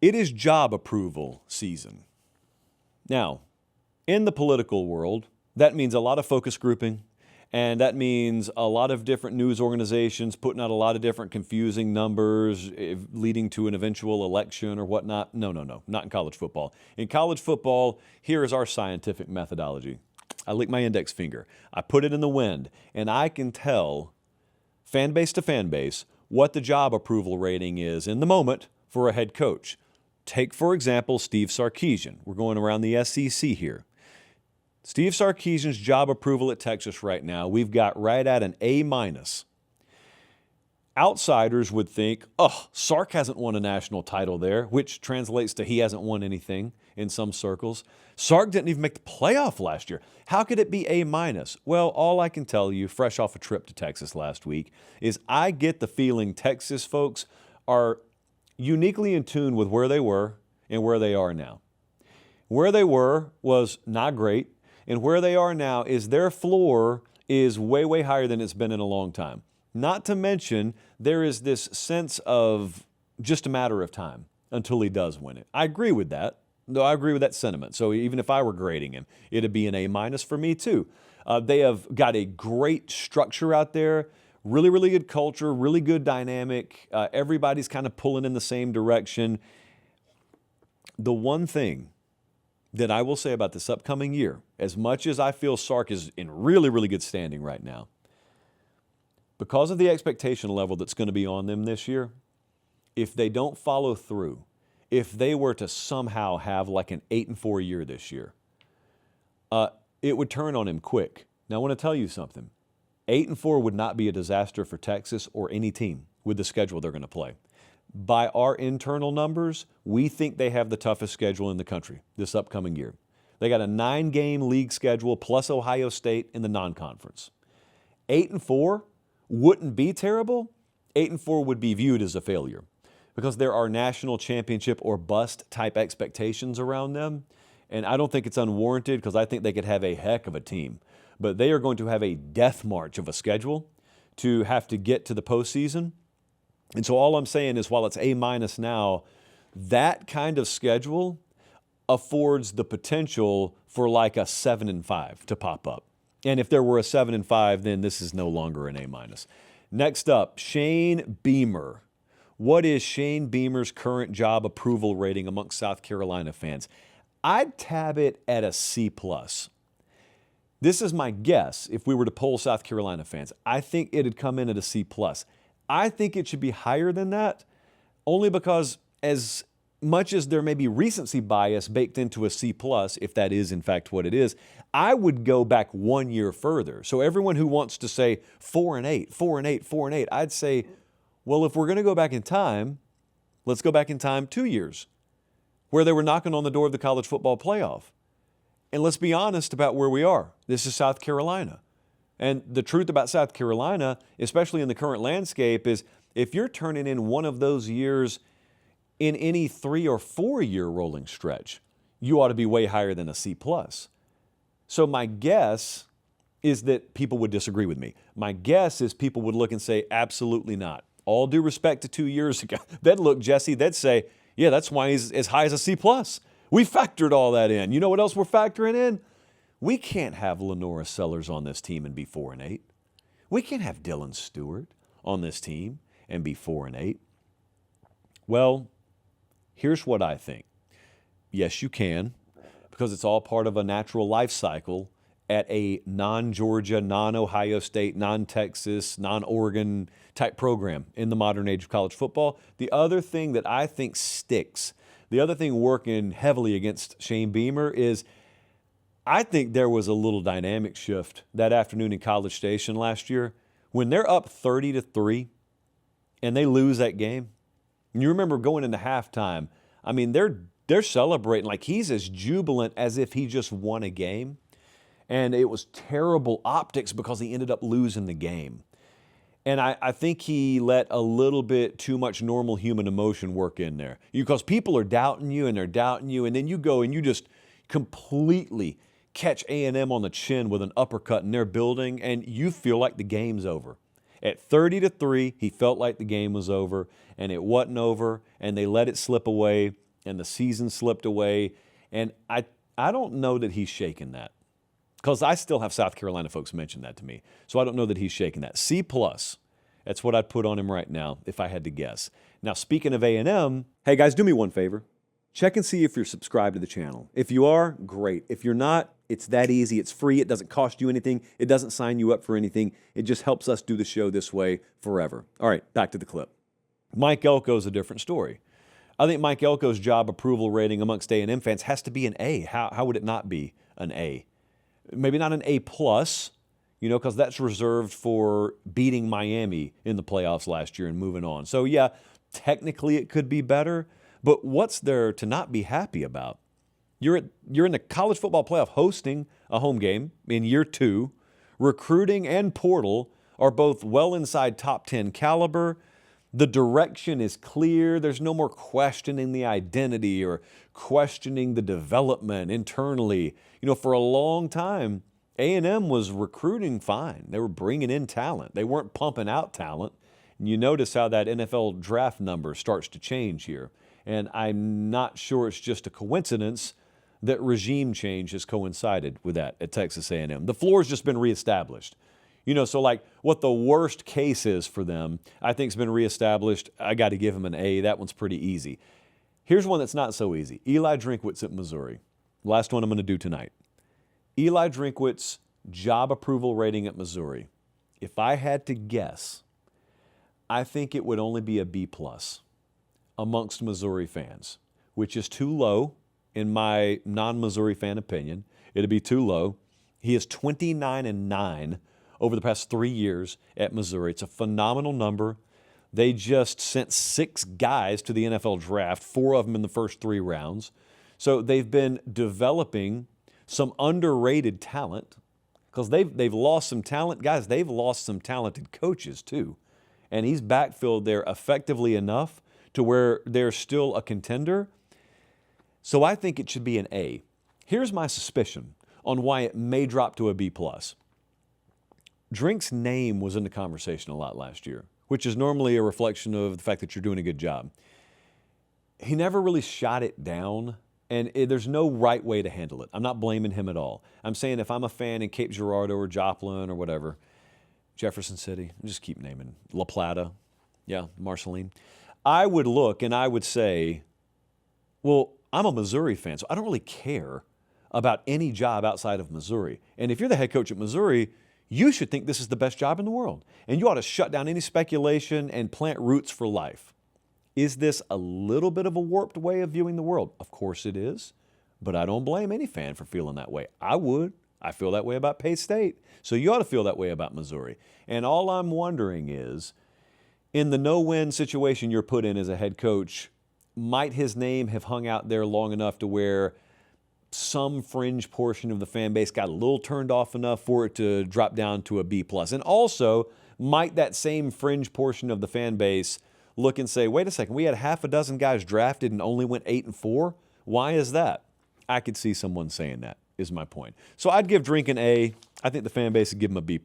It is job approval season. Now, in the political world, that means a lot of focus grouping, and that means a lot of different news organizations putting out a lot of different confusing numbers leading to an eventual election or whatnot. No, not in college football. In college football, here is our scientific methodology. I lick my index finger, I put it in the wind, and I can tell fan base to fan base what the job approval rating is in the moment for a head coach. Take, for example, Steve Sarkisian. We're going around the SEC here. Steve Sarkisian's job approval at Texas right now, we've got right at an A-. Outsiders would think, Sark hasn't won a national title there, which translates to he hasn't won anything in some circles. Sark didn't even make the playoff last year. How could it be A-? Well, all I can tell you, fresh off a trip to Texas last week, is I get the feeling Texas folks are uniquely in tune with where they were and where they are now. Where they were was not great, and where they are now is their floor is way, way higher than it's been in a long time. Not to mention, there is this sense of just a matter of time until he does win it. I agree with that. No, I agree with that sentiment. So even if I were grading him, it'd be an A- for me too. They have got a great structure out there, really, really good culture, really good dynamic. Everybody's kind of pulling in the same direction. The one thing that I will say about this upcoming year, as much as I feel Sark is in really, really good standing right now, because of the expectation level that's going to be on them this year, if they don't follow through, if they were to somehow have like an 8-4 year this year, it would turn on him quick. Now, I want to tell you something. 8-4 would not be a disaster for Texas or any team with the schedule they're going to play. By our internal numbers, we think they have the toughest schedule in the country this upcoming year. They got a 9-game league schedule plus Ohio State in the non-conference. 8-4 wouldn't be terrible. 8-4 would be viewed as a failure because there are national championship or bust type expectations around them. And I don't think it's unwarranted because I think they could have a heck of a team. But they are going to have a death march of a schedule to have to get to the postseason. And so all I'm saying is while it's A- now, that kind of schedule affords the potential for like a 7-5 to pop up. And if there were a 7-5, then this is no longer an A-. Next up, Shane Beamer. What is Shane Beamer's current job approval rating amongst South Carolina fans? I'd tab it at a C+. This is my guess if we were to poll South Carolina fans. I think it'd come in at a C+. I think it should be higher than that, only because as much as there may be recency bias baked into a C+, if that is in fact what it is, I would go back 1 year further. So everyone who wants to say 4-8, 4-8, 4-8, I'd say, well, if we're going to go back in time, let's go back in time 2 years, where they were knocking on the door of the college football playoff. And let's be honest about where we are. This is South Carolina. And the truth about South Carolina, especially in the current landscape, is if you're turning in one of those years in any 3 or 4 year rolling stretch, you ought to be way higher than a C+. So my guess is that people would disagree with me. My guess is people would look and say, absolutely not. All due respect to 2 years ago, they'd look, Jesse, they'd say, yeah, that's why he's as high as a C+. We factored all that in. You know what else we're factoring in? We can't have Lenora Sellers on this team and be 4-8. We can't have Dylan Stewart on this team and be 4-8. Well, here's what I think. Yes, you can, because it's all part of a natural life cycle at a non-Georgia, non-Ohio State, non-Texas, non-Oregon type program in the modern age of college football. The other thing that I think sticks, the other thing working heavily against Shane Beamer is I think there was a little dynamic shift that afternoon in College Station last year when they're up 30-3 and they lose that game. And you remember going into halftime, I mean, they're celebrating like he's as jubilant as if he just won a game. And it was terrible optics because he ended up losing the game. And I think he let a little bit too much normal human emotion work in there. Because people are doubting you and they're doubting you, and then you go and you just completely catch A&M on the chin with an uppercut in their building, and you feel like the game's over. At 30-3, he felt like the game was over, and it wasn't over, and they let it slip away. and the season slipped away. And I don't know that he's shaken that, because I still have South Carolina folks mention that to me. So I don't know that he's shaken that. C+. That's what I'd put on him right now if I had to guess. Now, speaking of A&M, hey guys, do me one favor. Check and see if you're subscribed to the channel. If you are, great. If you're not, it's that easy. It's free. It doesn't cost you anything. It doesn't sign you up for anything. It just helps us do the show this way forever. All right, back to the clip. Mike Elko's a different story. I think Mike Elko's job approval rating amongst A&M fans has to be an A. How would it not be an A? Maybe not an A+, because that's reserved for beating Miami in the playoffs last year and moving on. So yeah, technically it could be better, but what's there to not be happy about? You're in the college football playoff hosting a home game in year 2. Recruiting and portal are both well inside top 10 caliber. The direction is clear. There's no more questioning the identity or questioning the development internally. For a long time, A&M was recruiting fine. They were bringing in talent. They weren't pumping out talent. And you notice how that NFL draft number starts to change here. And I'm not sure it's just a coincidence that regime change has coincided with that at Texas A&M. The floor's just been reestablished. So like what the worst case is for them, I think has been reestablished. I got to give him an A. That one's pretty easy. Here's one that's not so easy. Eli Drinkwitz at Missouri. Last one I'm going to do tonight. Eli Drinkwitz job approval rating at Missouri. If I had to guess, I think it would only be a B+ amongst Missouri fans, which is too low in my non-Missouri fan opinion. It'd be too low. He is 29-9 over the past 3 years at Missouri. It's a phenomenal number. They just sent 6 guys to the NFL draft, 4 of them in the first 3 rounds. So they've been developing some underrated talent, because they've lost some talent. Guys, they've lost some talented coaches too. And he's backfilled there effectively enough to where they're still a contender. So I think it should be an A. Here's my suspicion on why it may drop to a B+. Drink's name was in the conversation a lot last year, which is normally a reflection of the fact that you're doing a good job. He never really shot it down, and there's no right way to handle it. I'm not blaming him at all. I'm saying if I'm a fan in Cape Girardeau or Joplin or whatever, Jefferson City, just keep naming, La Plata, Marceline, I would look and I would say, well, I'm a Missouri fan, so I don't really care about any job outside of Missouri. And if you're the head coach at Missouri, you should think this is the best job in the world. And you ought to shut down any speculation and plant roots for life. Is this a little bit of a warped way of viewing the world? Of course it is. But I don't blame any fan for feeling that way. I would. I feel that way about Pate State. So you ought to feel that way about Missouri. And all I'm wondering is, in the no-win situation you're put in as a head coach, might his name have hung out there long enough to where some fringe portion of the fan base got a little turned off enough for it to drop down to a B+? And also, might that same fringe portion of the fan base look and say, wait a second, we had half a dozen guys drafted and only went 8-4? Why is that? I could see someone saying that, is my point. So I'd give Drink an A. I think the fan base would give him a B+.